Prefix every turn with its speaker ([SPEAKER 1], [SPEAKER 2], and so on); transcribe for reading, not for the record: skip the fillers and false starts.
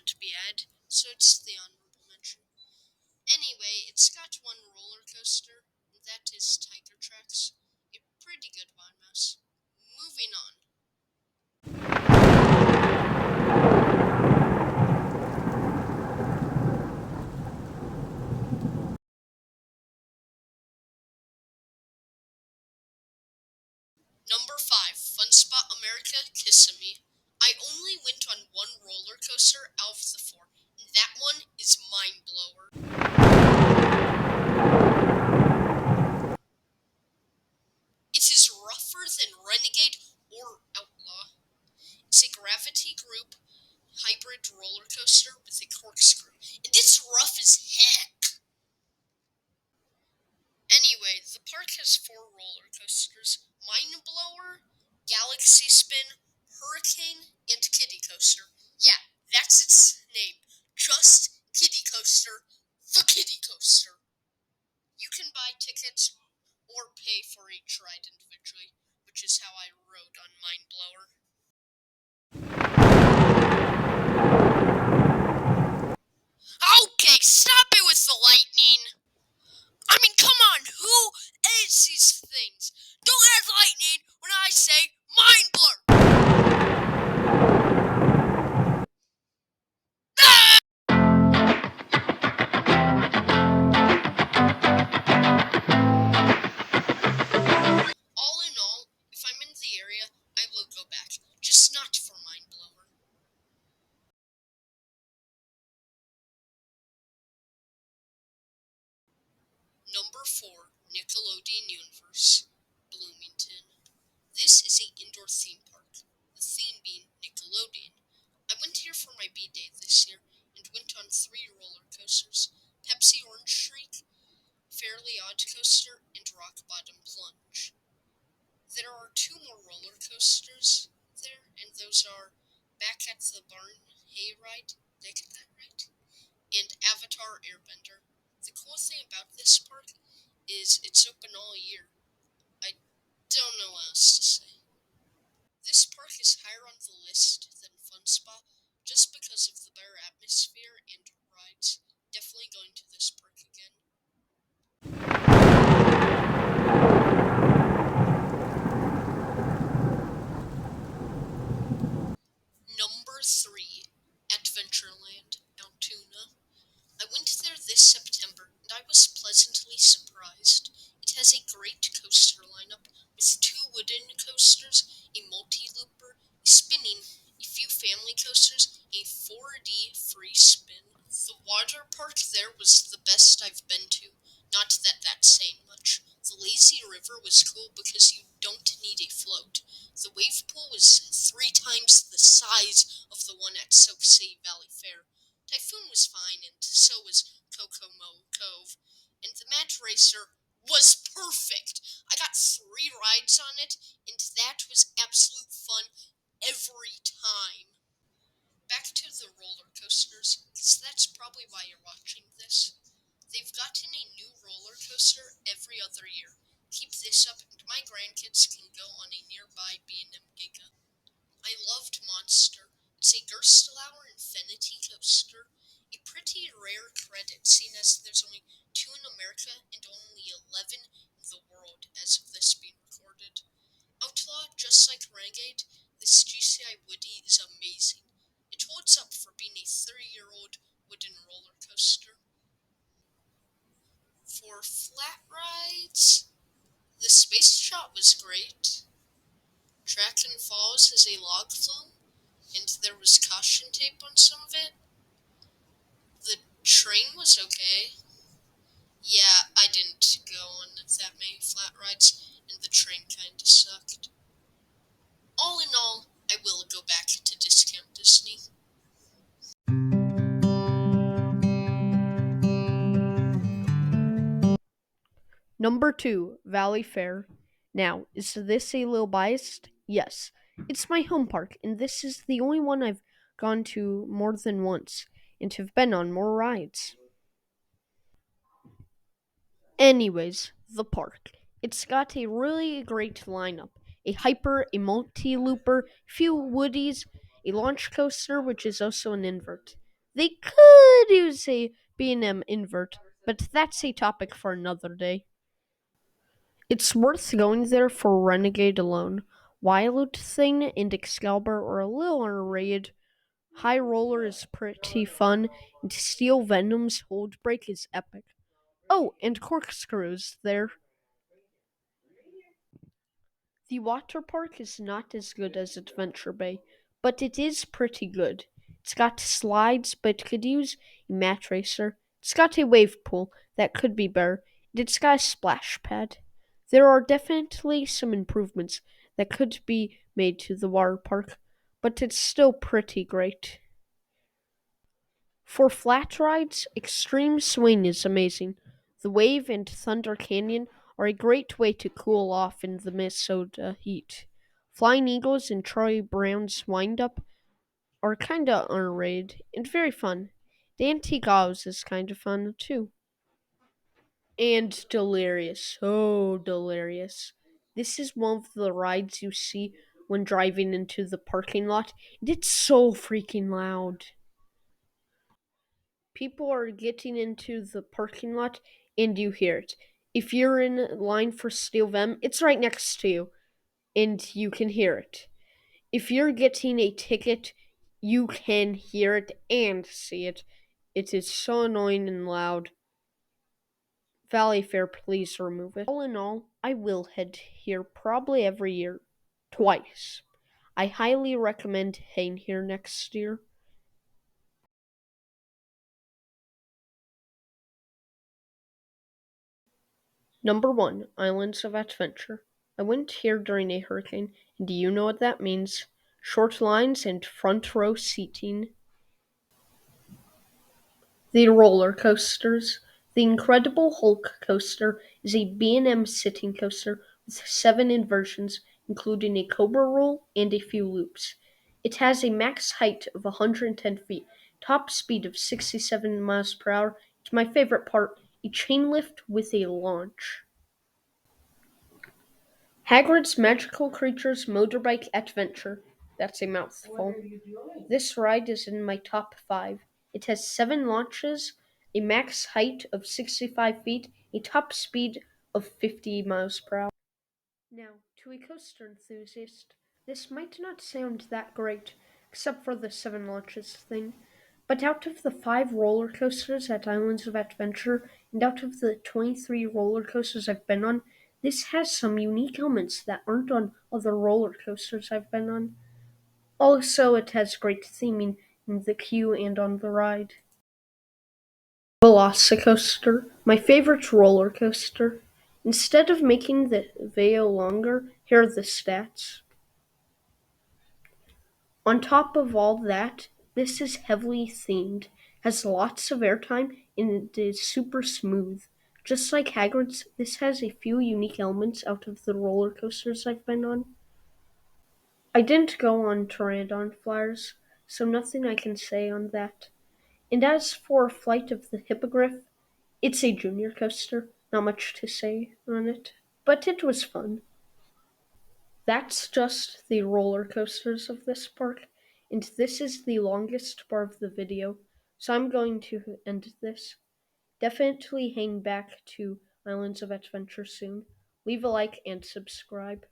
[SPEAKER 1] shouldn't be added, so it's the honorable mention. Anyway, it's got one roller coaster, and that is Tiger Tracks. A pretty good one, mouse. Moving on. Number 5, Fun Spot America Kissimmee. I only went on one roller coaster out of the 4, and that one is Mind Blower. It is rougher than Renegade or Outlaw. It's a gravity group hybrid roller coaster with a corkscrew, and it's rough as heck. Anyway, the park has 4 roller coasters: Mind Blower, Galaxy Spin, Hurricane, and Kiddie Coaster. Yeah, that's its name. Just Kiddie Coaster, the Kiddie Coaster. You can buy tickets or pay for each ride individually, which is how I rode on Mind Blower. Okay, stop it with the lightning! I mean, come on, who adds these things? Don't add lightning when I say Mind Blur! Ah! All in all, if I'm in the area, I will go back, just not for Mind Blower. Number 4, Nickelodeon Universe, Bloomington. This is a indoor theme park, the theme being Nickelodeon. I went here for my B-Day this year and went on 3 roller coasters: Pepsi Orange Shriek, Fairly Odd Coaster, and Rock Bottom Plunge. There are 2 more roller coasters there, and those are Back at the Barn Hayride, did I get that right? And Avatar Airbender. The cool thing about this park is it's open all year. I don't know what else to say. This park is higher on the list than Fun Spot just because of the better atmosphere and rides. Definitely going to this park again. Number 3, Adventureland, Altoona. I went there this September, and I was pleasantly surprised. It has a great coaster lineup with 2 wooden coasters, a multi-looper, a spinning, a few family coasters, a 4D free spin. The water park there was the best I've been to, not that that's saying much. The lazy river was cool because you don't need a float. The wave pool was 3 times the size of the one at Sauk City Valley Fair. Typhoon was fine, and so was Kokomo Cove. And the Mad Racer was perfect. I got 3 rides on it, and that was absolute fun every time. Back to the roller coasters, because that's probably why you're watching this. They've gotten a new roller coaster every other year. Keep this up, and my grandkids can go on a nearby B&M Giga. I loved Monster. It's a Gerstlauer Infinity coaster. A pretty rare credit, seeing as there's only 2 in America and only 11 in the world as of this being recorded. Outlaw, just like Renegade, this GCI Woody is amazing. It holds up for being a 30-year-old wooden roller coaster. For flat rides, the Space Shot was great. Track and Falls has a log flume, and there was caution tape on some of it. The train was okay. Yeah, I didn't go on that many flat rides, and the train kinda sucked. All in all, I will go back to Discount Disney.
[SPEAKER 2] Number 2, Valley Fair. Now, is this a little biased? Yes. It's my home park, and this is the only one I've gone to more than once, and have been on more rides. Anyways, the park. It's got a really great lineup: a hyper, a multi looper, few woodies, a launch coaster, which is also an invert. They could use a B&M invert, but that's a topic for another day. It's worth going there for Renegade alone. Wild Thing and Excalibur are a little underrated. High Roller is pretty fun, and Steel Venom's hold break is epic. Oh, and Corkscrews there. The water park is not as good as Adventure Bay, but it is pretty good. It's got slides, but could use a mat racer. It's got a wave pool that could be better, and it's got a splash pad. There are definitely some improvements that could be made to the water park, but it's still pretty great. For flat rides, Extreme Swing is amazing. The Wave and Thunder Canyon are a great way to cool off in the Minnesota heat. Flying Eagles and Charlie Brown's Wind Up are kinda underrated and very fun. The Antique Oz is kinda fun too. And delirious. So delirious. This is one of the rides you see when driving into the parking lot, and it's so freaking loud. People are getting into the parking lot and you hear it. If you're in line for Steel Vem, it's right next to you and you can hear it. If you're getting a ticket, you can hear it and see it. It is so annoying and loud. Valley Fair, please remove it. All in all, I will head here probably every year. Twice. I highly recommend heading here next year. Number 1, Islands of Adventure. I went here during a hurricane, and do you know what that means? Short lines and front row seating. The roller coasters. The Incredible Hulk coaster is a B&M sitting coaster with 7 inversions, including a cobra roll and a few loops. It has a max height of 110 feet, top speed of 67 miles per hour. To my favorite part, a chain lift with a launch. Hagrid's Magical Creatures Motorbike Adventure. That's a mouthful. This ride is in my top 5. It has 7 launches, a max height of 65 feet, a top speed of 50 miles per hour. Now, to a coaster enthusiast, this might not sound that great, except for the 7 launches thing. But out of the 5 roller coasters at Islands of Adventure, and out of the 23 roller coasters I've been on, this has some unique elements that aren't on other roller coasters I've been on. Also, it has great theming in the queue and on the ride. Velocicoaster, my favorite roller coaster. Instead of making the video longer, here are the stats. On top of all that, this is heavily themed, has lots of airtime, and it is super smooth. Just like Hagrid's, this has a few unique elements out of the roller coasters I've been on. I didn't go on Pteranodon Flyers, so nothing I can say on that. And as for Flight of the Hippogriff, it's a junior coaster, not much to say on it, but it was fun. That's just the roller coasters of this park, and this is the longest part of the video, so I'm going to end this. Definitely hang back to Islands of Adventure soon. Leave a like and subscribe.